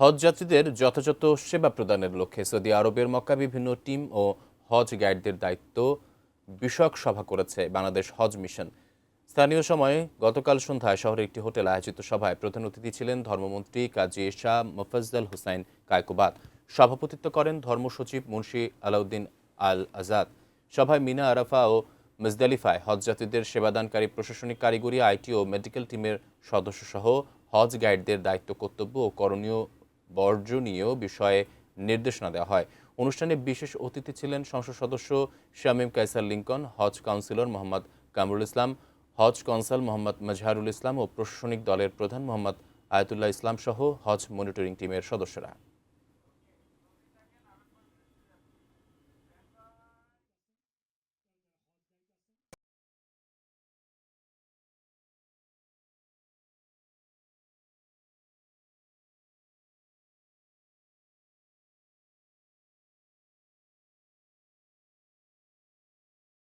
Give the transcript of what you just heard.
হজযাত্রীদের যথাযথ সেবা প্রদানের লক্ষ্যে সৌদি আরবের মক্কা বিভিন্ন টিম ও হজ গাইডদের দায়িত্ব বিষয়ক সভা করেছে বাংলাদেশ হজ মিশন। স্থানীয় সময়ে গতকাল সন্ধ্যায় শহরের একটি হোটেলে আয়োজিত সভায় প্রধান অতিথি ছিলেন ধর্মমন্ত্রী কাজী শাহ মোফাজ্জল হোসাইন কায়কোবাদ। সভাপতিত্ব করেন ধর্মসচিব মুন্সি আলাউদ্দিন আল আজাদ। সভায় মিনা আরাফা ও মুজদালিফায় হজযাত্রীদের সেবাদানকারী প্রশাসনিক, কারিগরি, আইটি ও মেডিকেল টিমের সদস্যসহ হজ গাইডদের দায়িত্ব, কর্তব্য ও করণীয় বর্জনীয় বিষয়ে নির্দেশনা দেওয়া হয়। অনুষ্ঠানে বিশেষ অতিথি ছিলেন সংসদ সদস্য শামীম কায়সার লিঙ্কন, হজ কাউন্সিলর মোহাম্মদ কামরুল ইসলাম, হজ কনসাল মোহাম্মদ মাজহারুল ইসলাম ও প্রশাসনিক দলের প্রধান মোহাম্মদ আয়াতুল্লাহ ইসলাম সহ হজ মনিটরিং টিমের সদস্যরা।